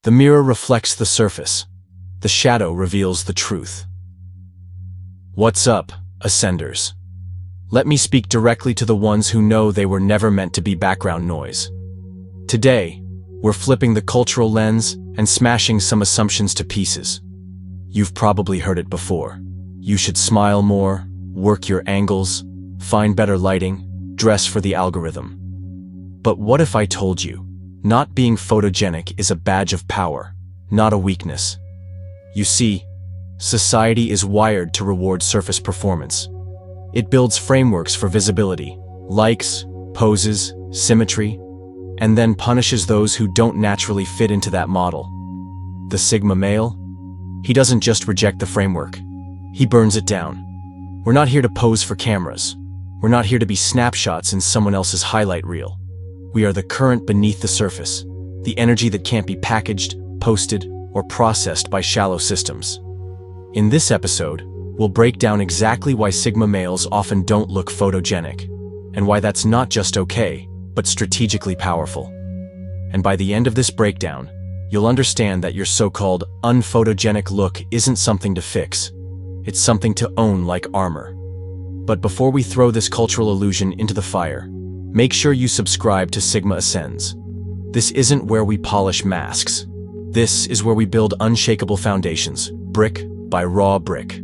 The mirror reflects the surface. The shadow reveals the truth. What's up, Ascenders? Let me speak directly to the ones who know they were never meant to be background noise. Today, we're flipping the cultural lens and smashing some assumptions to pieces. You've probably heard it before. You should smile more, work your angles, find better lighting, dress for the algorithm. But what if I told you, not being photogenic is a badge of power, not a weakness? You see, society is wired to reward surface performance. It builds frameworks for visibility, likes, poses, symmetry, and then punishes those who don't naturally fit into that model. The Sigma male? He doesn't just reject the framework. He burns it down. We're not here to pose for cameras. We're not here to be snapshots in someone else's highlight reel. We are the current beneath the surface, the energy that can't be packaged, posted, or processed by shallow systems. In this episode, we'll break down exactly why Sigma males often don't look photogenic, and why that's not just okay, but strategically powerful. And by the end of this breakdown, you'll understand that your so-called unphotogenic look isn't something to fix. It's something to own like armor. But before we throw this cultural illusion into the fire, make sure you subscribe to Sigma Ascends. This isn't where we polish masks. This is where we build unshakable foundations, brick by raw brick.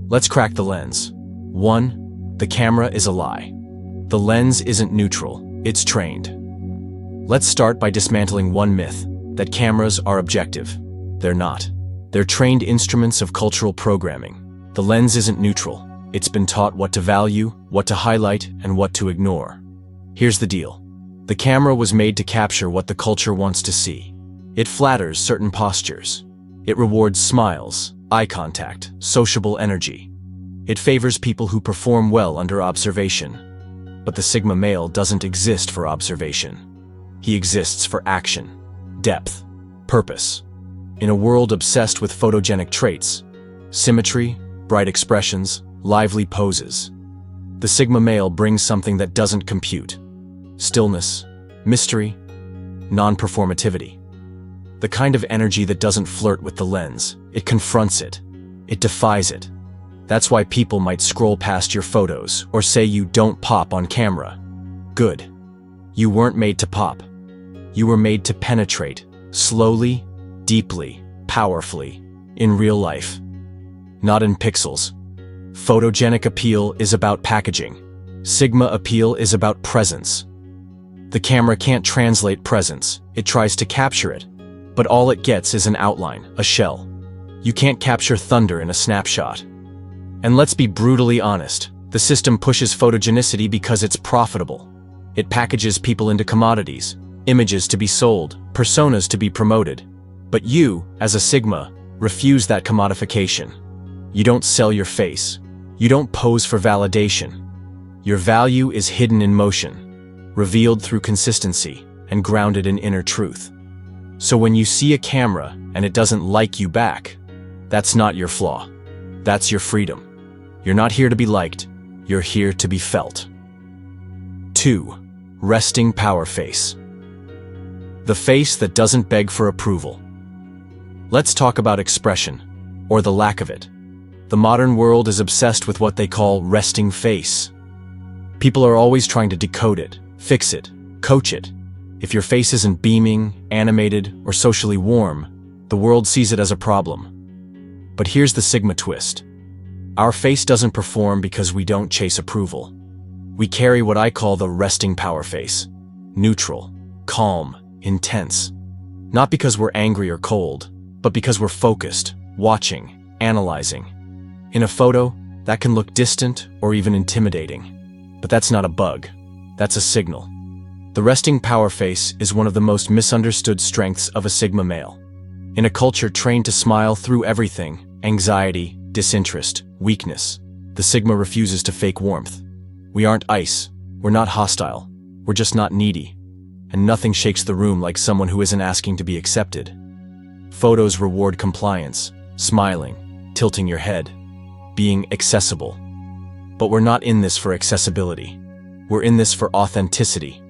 Let's crack the lens. 1. The camera is a lie. The lens isn't neutral, it's trained. Let's start by dismantling one myth, that cameras are objective. They're not. They're trained instruments of cultural programming. The lens isn't neutral. It's been taught what to value, what to highlight, and what to ignore. Here's the deal. The camera was made to capture what the culture wants to see. It flatters certain postures. It rewards smiles, eye contact, sociable energy. It favors people who perform well under observation. But the Sigma male doesn't exist for observation. He exists for action, depth, purpose. In a world obsessed with photogenic traits, symmetry, bright expressions, lively poses, the Sigma male brings something that doesn't compute. Stillness, mystery, non-performativity. The kind of energy that doesn't flirt with the lens. It confronts it. It defies it. That's why people might scroll past your photos or say you don't pop on camera. Good. You weren't made to pop. You were made to penetrate, slowly, deeply, powerfully, in real life. Not in pixels. Photogenic appeal is about packaging. Sigma appeal is about presence. The camera can't translate presence. It tries to capture it. But all it gets is an outline, a shell. You can't capture thunder in a snapshot. And let's be brutally honest, the system pushes photogenicity because it's profitable. It packages people into commodities, images to be sold, personas to be promoted. But you, as a Sigma, refuse that commodification. You don't sell your face. You don't pose for validation. Your value is hidden in motion, revealed through consistency, and grounded in inner truth. So when you see a camera and it doesn't like you back, that's not your flaw. That's your freedom. You're not here to be liked. You're here to be felt. 2. Resting power face. The face that doesn't beg for approval. Let's talk about expression, or the lack of it. The modern world is obsessed with what they call resting face. People are always trying to decode it, fix it, coach it. If your face isn't beaming, animated, or socially warm, the world sees it as a problem. But here's the Sigma twist. Our face doesn't perform because we don't chase approval. We carry what I call the resting power face. Neutral, calm, intense. Not because we're angry or cold, but because we're focused, watching, analyzing. In a photo, that can look distant or even intimidating. But that's not a bug. That's a signal. The resting power face is one of the most misunderstood strengths of a Sigma male. In a culture trained to smile through everything, anxiety, disinterest, weakness, the Sigma refuses to fake warmth. We aren't ice. We're not hostile. We're just not needy. And nothing shakes the room like someone who isn't asking to be accepted. Photos reward compliance, smiling, tilting your head, being accessible. But we're not in this for accessibility. We're in this for authenticity.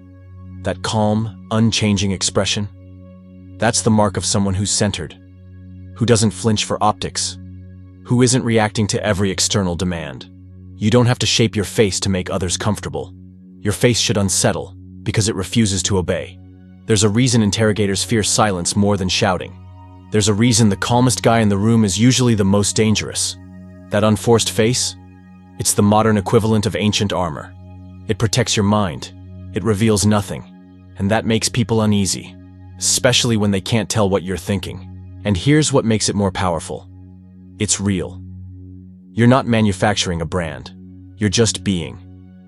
That calm, unchanging expression. That's the mark of someone who's centered, who doesn't flinch for optics, who isn't reacting to every external demand. You don't have to shape your face to make others comfortable. Your face should unsettle, because it refuses to obey. There's a reason interrogators fear silence more than shouting. There's a reason the calmest guy in the room is usually the most dangerous. That unforced face? It's the modern equivalent of ancient armor. It protects your mind. It reveals nothing. And that makes people uneasy, especially when they can't tell what you're thinking. And here's what makes it more powerful. It's real. You're not manufacturing a brand. You're just being.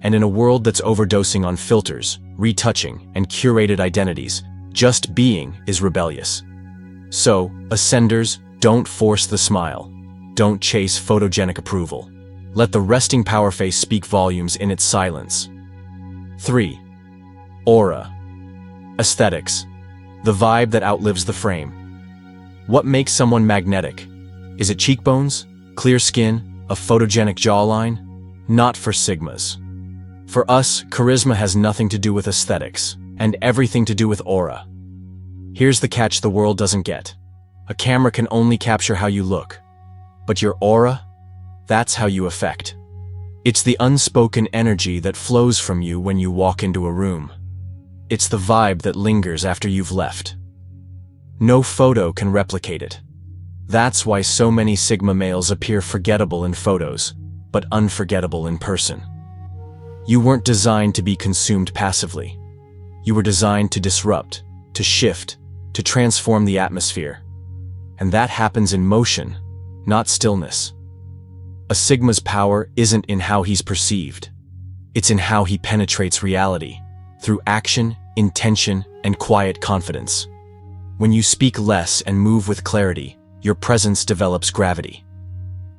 And in a world that's overdosing on filters, retouching, and curated identities, just being is rebellious. So, ascenders, don't force the smile. Don't chase photogenic approval. Let the resting power face speak volumes in its silence. 3. Aura. Aesthetics. The vibe that outlives the frame. What makes someone magnetic? Is it cheekbones, clear skin, a photogenic jawline? Not for Sigmas. For us, charisma has nothing to do with aesthetics, and everything to do with aura. Here's the catch the world doesn't get. A camera can only capture how you look. But your aura? That's how you affect. It's the unspoken energy that flows from you when you walk into a room. It's the vibe that lingers after you've left. No photo can replicate it. That's why so many Sigma males appear forgettable in photos, but unforgettable in person. You weren't designed to be consumed passively. You were designed to disrupt, to shift, to transform the atmosphere. And that happens in motion, not stillness. A Sigma's power isn't in how he's perceived. It's in how he penetrates reality, through action, intention, and quiet confidence. When you speak less and move with clarity, your presence develops gravity.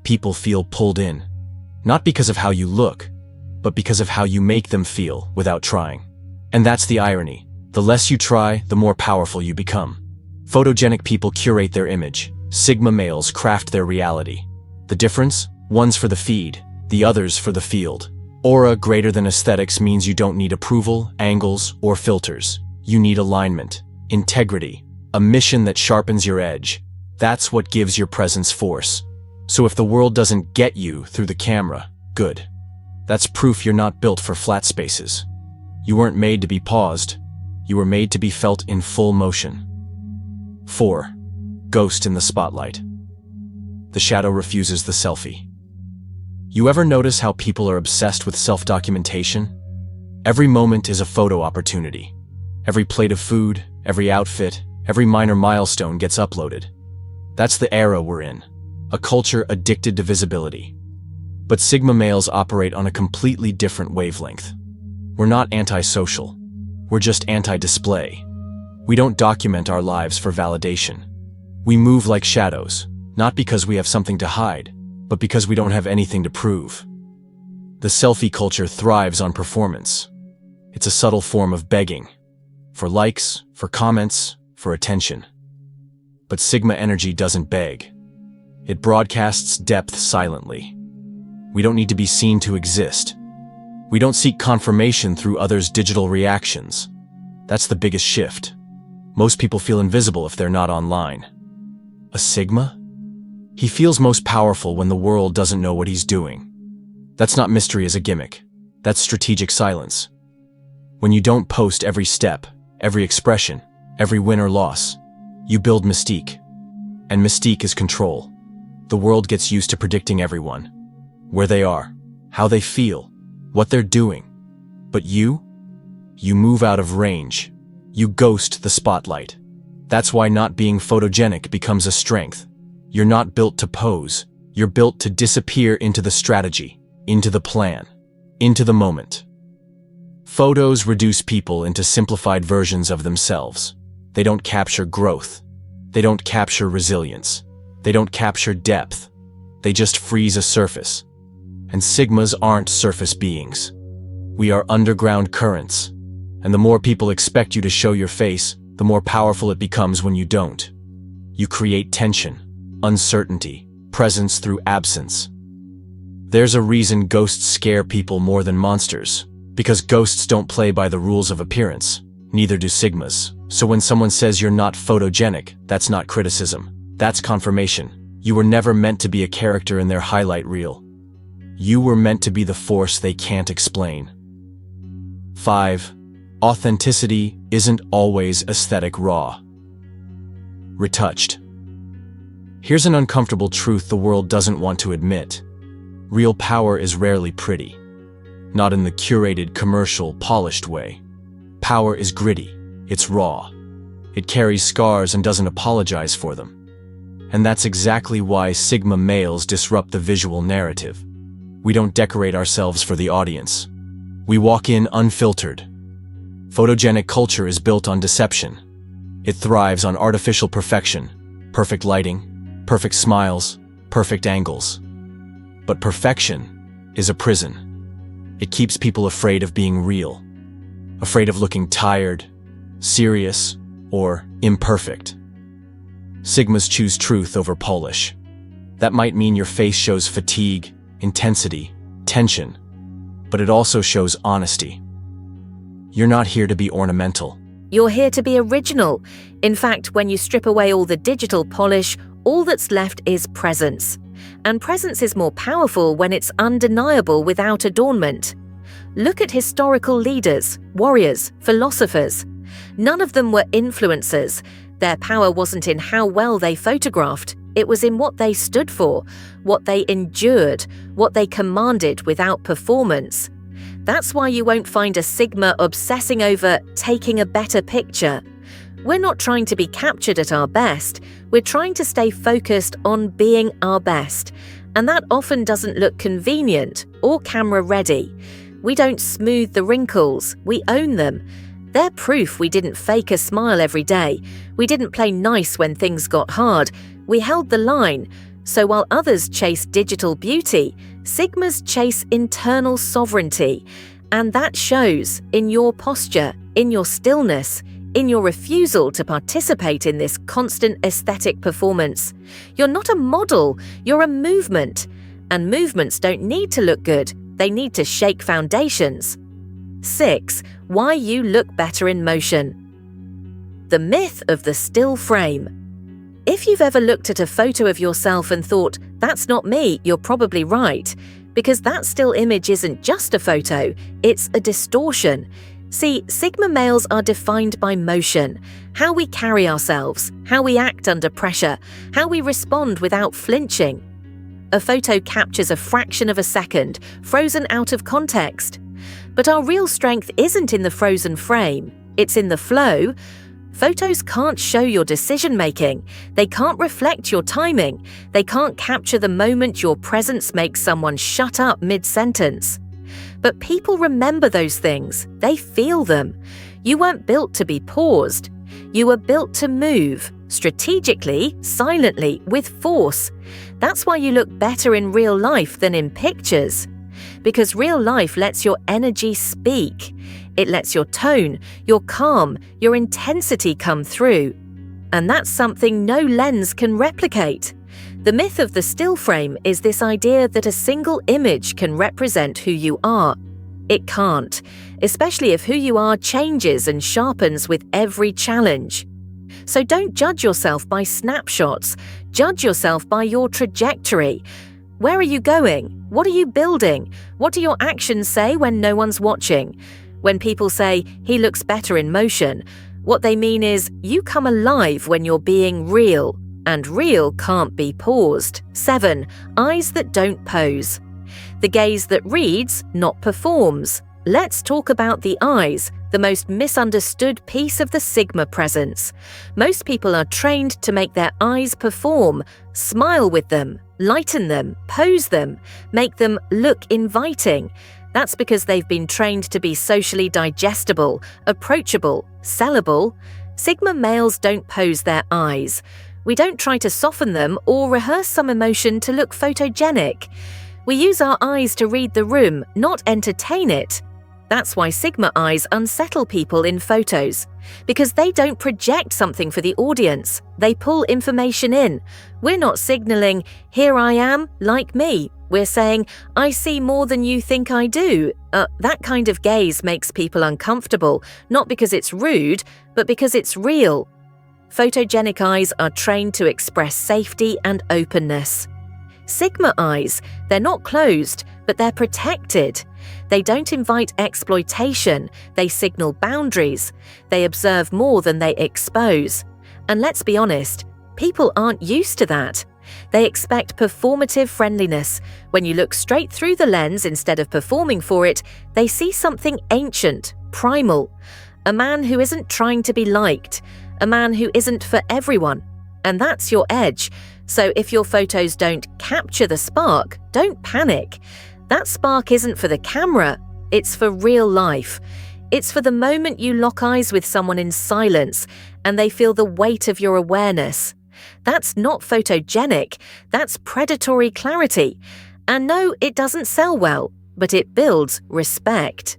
People feel pulled in, not because of how you look, but because of how you make them feel without trying. And that's the irony. The less you try, the more powerful you become. Photogenic people curate their image. Sigma males craft their reality. The difference? One's for the feed, the other's for the field. Aura greater than aesthetics means you don't need approval, angles, or filters. You need alignment, integrity, a mission that sharpens your edge. That's what gives your presence force. So if the world doesn't get you through the camera, good. That's proof you're not built for flat spaces. You weren't made to be paused. You were made to be felt in full motion. 4. Ghost in the spotlight. The shadow refuses the selfie. You ever notice how people are obsessed with self-documentation? Every moment is a photo opportunity. Every plate of food, every outfit, every minor milestone gets uploaded. That's the era we're in. A culture addicted to visibility. But Sigma males operate on a completely different wavelength. We're not antisocial. We're just anti-display. We don't document our lives for validation. We move like shadows, not because we have something to hide, but because we don't have anything to prove. The selfie culture thrives on performance. It's a subtle form of begging. For likes, for comments, for attention. But Sigma energy doesn't beg. It broadcasts depth silently. We don't need to be seen to exist. We don't seek confirmation through others' digital reactions. That's the biggest shift. Most people feel invisible if they're not online. A Sigma? He feels most powerful when the world doesn't know what he's doing. That's not mystery as a gimmick. That's strategic silence. When you don't post every step, every expression, every win or loss, you build mystique. And mystique is control. The world gets used to predicting everyone. Where they are, how they feel, what they're doing. But you move out of range. You ghost the spotlight. That's why not being photogenic becomes a strength. You're not built to pose. You're built to disappear into the strategy, into the plan, into the moment. Photos reduce people into simplified versions of themselves. They don't capture growth. They don't capture resilience. They don't capture depth. They just freeze a surface. And Sigmas aren't surface beings. We are underground currents. And the more people expect you to show your face, the more powerful it becomes when you don't. You create tension, uncertainty, presence through absence. There's a reason ghosts scare people more than monsters. Because ghosts don't play by the rules of appearance. Neither do Sigmas. So when someone says you're not photogenic, that's not criticism. That's confirmation. You were never meant to be a character in their highlight reel. You were meant to be the force they can't explain. 5. Authenticity isn't always aesthetic raw. Retouched. Here's an uncomfortable truth the world doesn't want to admit. Real power is rarely pretty. Not in the curated, commercial, polished way. Power is gritty. It's raw. It carries scars and doesn't apologize for them. And that's exactly why Sigma males disrupt the visual narrative. We don't decorate ourselves for the audience. We walk in unfiltered. Photogenic culture is built on deception. It thrives on artificial perfection, perfect lighting, perfect smiles, perfect angles. But perfection is a prison. It keeps people afraid of being real, afraid of looking tired, serious, or imperfect. Sigmas choose truth over polish. That might mean your face shows fatigue, intensity, tension, but it also shows honesty. You're not here to be ornamental. You're here to be original. In fact, when you strip away all the digital polish, all that's left is presence. And presence is more powerful when it's undeniable without adornment. Look at historical leaders, warriors, philosophers. None of them were influencers. Their power wasn't in how well they photographed. It was in what they stood for, what they endured, what they commanded without performance. That's why you won't find a Sigma obsessing over taking a better picture. We're not trying to be captured at our best. We're trying to stay focused on being our best. And that often doesn't look convenient or camera ready. We don't smooth the wrinkles, we own them. They're proof we didn't fake a smile every day. We didn't play nice when things got hard. We held the line. So while others chase digital beauty, Sigmas chase internal sovereignty. And that shows in your posture, in your stillness, in your refusal to participate in this constant aesthetic performance. You're not a model, you're a movement. And movements don't need to look good, they need to shake foundations. 6. Why you look better in motion. The myth of the still frame. If you've ever looked at a photo of yourself and thought, that's not me, you're probably right. Because that still image isn't just a photo, it's a distortion. See, Sigma males are defined by motion, how we carry ourselves, how we act under pressure, how we respond without flinching. A photo captures a fraction of a second, frozen out of context. But our real strength isn't in the frozen frame, it's in the flow. Photos can't show your decision-making, they can't reflect your timing, they can't capture the moment your presence makes someone shut up mid-sentence. But people remember those things, they feel them. You weren't built to be paused. You were built to move, strategically, silently, with force. That's why you look better in real life than in pictures. Because real life lets your energy speak. It lets your tone, your calm, your intensity come through. And that's something no lens can replicate. The myth of the still frame is this idea that a single image can represent who you are. It can't, especially if who you are changes and sharpens with every challenge. So don't judge yourself by snapshots, judge yourself by your trajectory. Where are you going? What are you building? What do your actions say when no one's watching? When people say, he looks better in motion, what they mean is you come alive when you're being real. And real can't be paused. 7. Eyes that don't pose. The gaze that reads, not performs. Let's talk about the eyes, the most misunderstood piece of the Sigma presence. Most people are trained to make their eyes perform, smile with them, lighten them, pose them, make them look inviting. That's because they've been trained to be socially digestible, approachable, sellable. Sigma males don't pose their eyes. We don't try to soften them or rehearse some emotion to look photogenic. We use our eyes to read the room, not entertain it. That's why Sigma eyes unsettle people in photos. Because they don't project something for the audience, they pull information in. We're not signaling, here I am, like me. We're saying, I see more than you think I do. That kind of gaze makes people uncomfortable, not because it's rude, but because it's real. Photogenic eyes are trained to express safety and openness. Sigma eyes, they're not closed, but they're protected. They don't invite exploitation, they signal boundaries. They observe more than they expose. And let's be honest, people aren't used to that. They expect performative friendliness. When you look straight through the lens instead of performing for it, they see something ancient, primal. A man who isn't trying to be liked. A man who isn't for everyone. And that's your edge. So if your photos don't capture the spark, don't panic. That spark isn't for the camera, it's for real life. It's for the moment you lock eyes with someone in silence and they feel the weight of your awareness. That's not photogenic, that's predatory clarity. And no, it doesn't sell well, but it builds respect.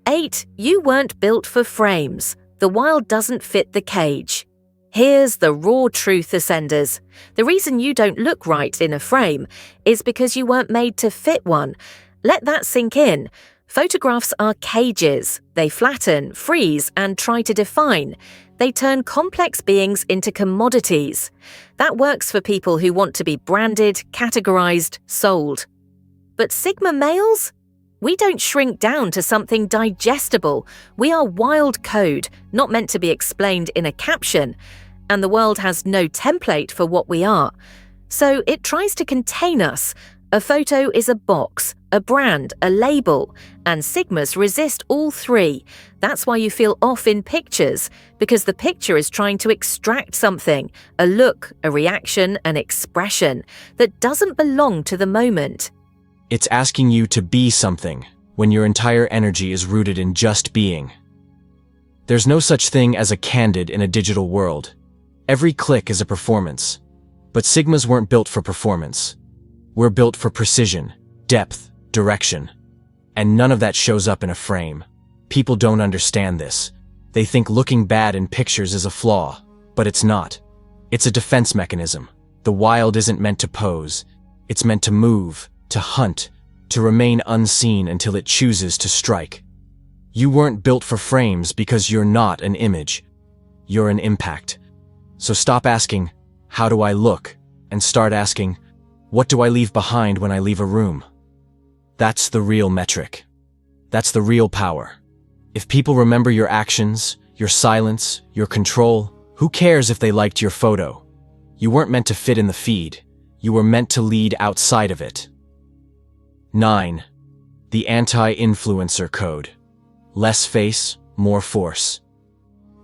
8. You weren't built for frames. The wild doesn't fit the cage. Here's the raw truth, Ascenders. The reason you don't look right in a frame is because you weren't made to fit one. Let that sink in. Photographs are cages. They flatten, freeze, and try to define. They turn complex beings into commodities. That works for people who want to be branded, categorized, sold. But Sigma males? We don't shrink down to something digestible. We are wild code, not meant to be explained in a caption. And the world has no template for what we are. So it tries to contain us. A photo is a box, a brand, a label, and Sigmas resist all three. That's why you feel off in pictures, because the picture is trying to extract something, a look, a reaction, an expression that doesn't belong to the moment. It's asking you to be something when your entire energy is rooted in just being. There's no such thing as a candid in a digital world. Every click is a performance. But Sigmas weren't built for performance. We're built for precision, depth, direction. And none of that shows up in a frame. People don't understand this. They think looking bad in pictures is a flaw, but it's not. It's a defense mechanism. The wild isn't meant to pose. It's meant to move, to hunt, to remain unseen until it chooses to strike. You weren't built for frames because you're not an image. You're an impact. So stop asking, how do I look? And start asking, what do I leave behind when I leave a room? That's the real metric. That's the real power. If people remember your actions, your silence, your control, who cares if they liked your photo? You weren't meant to fit in the feed. You were meant to lead outside of it. 9. The anti-influencer code. Less face, more force.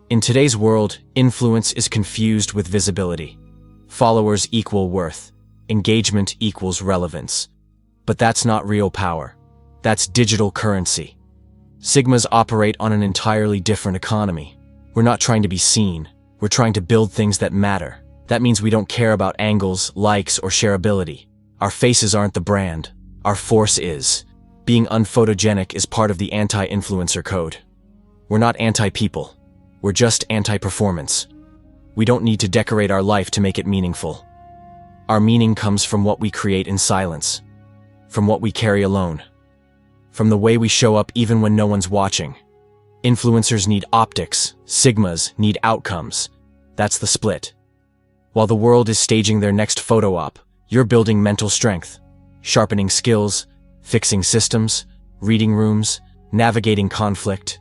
In today's world, influence is confused with visibility. Followers equal worth. Engagement equals relevance. But that's not real power. That's digital currency. Sigmas operate on an entirely different economy. We're not trying to be seen. We're trying to build things that matter. That means we don't care about angles, likes, or shareability. Our faces aren't the brand. Our force is. Being unphotogenic is part of the anti-influencer code. We're not anti-people. We're just anti-performance. We don't need to decorate our life to make it meaningful. Our meaning comes from what we create in silence, from what we carry alone, from the way we show up even when no one's watching. Influencers need optics, Sigmas need outcomes. That's the split. While the world is staging their next photo op, you're building mental strength, sharpening skills, fixing systems, reading rooms, navigating conflict.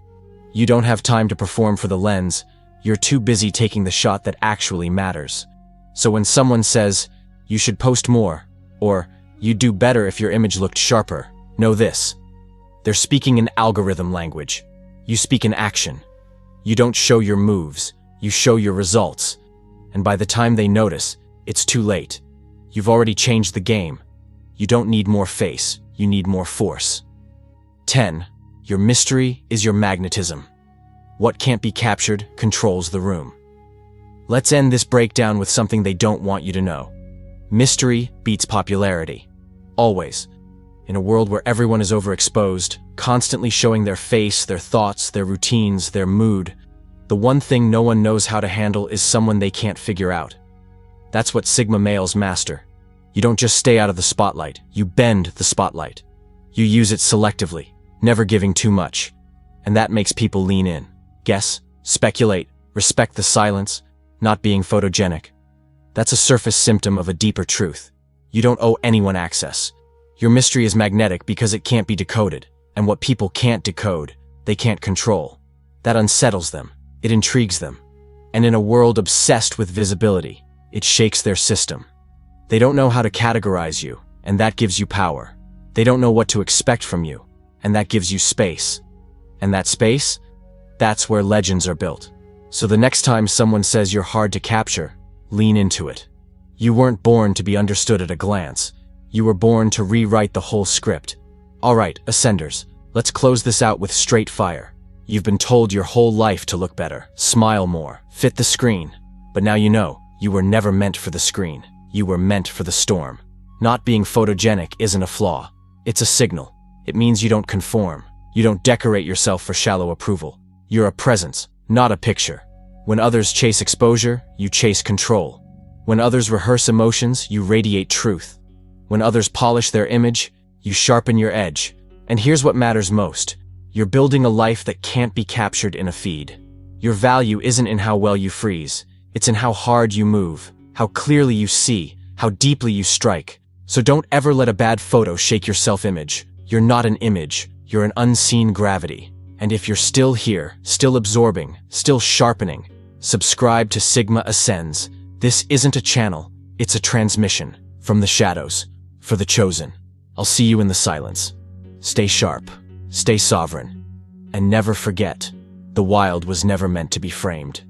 You don't have time to perform for the lens. You're too busy taking the shot that actually matters. So when someone says, you should post more, or you'd do better if your image looked sharper, know this. They're speaking in algorithm language. You speak in action. You don't show your moves, you show your results. And by the time they notice, it's too late. You've already changed the game. You don't need more face, you need more force. 10. Your mystery is your magnetism. What can't be captured controls the room. Let's end this breakdown with something they don't want you to know. Mystery beats popularity. Always. In a world where everyone is overexposed, constantly showing their face, their thoughts, their routines, their mood, the one thing no one knows how to handle is someone they can't figure out. That's what Sigma males master. You don't just stay out of the spotlight, you bend the spotlight. You use it selectively, never giving too much. And that makes people lean in. Guess, speculate, respect the silence, not being photogenic. That's a surface symptom of a deeper truth. You don't owe anyone access. Your mystery is magnetic because it can't be decoded, and what people can't decode, they can't control. That unsettles them, it intrigues them. And in a world obsessed with visibility, it shakes their system. They don't know how to categorize you, and that gives you power. They don't know what to expect from you, and that gives you space. And that space? That's where legends are built. So the next time someone says you're hard to capture, lean into it. You weren't born to be understood at a glance. You were born to rewrite the whole script. Alright, Ascenders, let's close this out with straight fire. You've been told your whole life to look better, smile more, fit the screen. But now you know, you were never meant for the screen. You were meant for the storm. Not being photogenic isn't a flaw. It's a signal. It means you don't conform. You don't decorate yourself for shallow approval. You're a presence, not a picture. When others chase exposure, you chase control. When others rehearse emotions, you radiate truth. When others polish their image, you sharpen your edge. And here's what matters most. You're building a life that can't be captured in a feed. Your value isn't in how well you freeze. It's in how hard you move, how clearly you see, how deeply you strike. So don't ever let a bad photo shake your self-image. You're not an image. You're an unseen gravity. And if you're still here, still absorbing, still sharpening, subscribe to Sigma Ascends. This isn't a channel, it's a transmission. From the shadows, for the chosen. I'll see you in the silence. Stay sharp, stay sovereign, and never forget, the wild was never meant to be framed.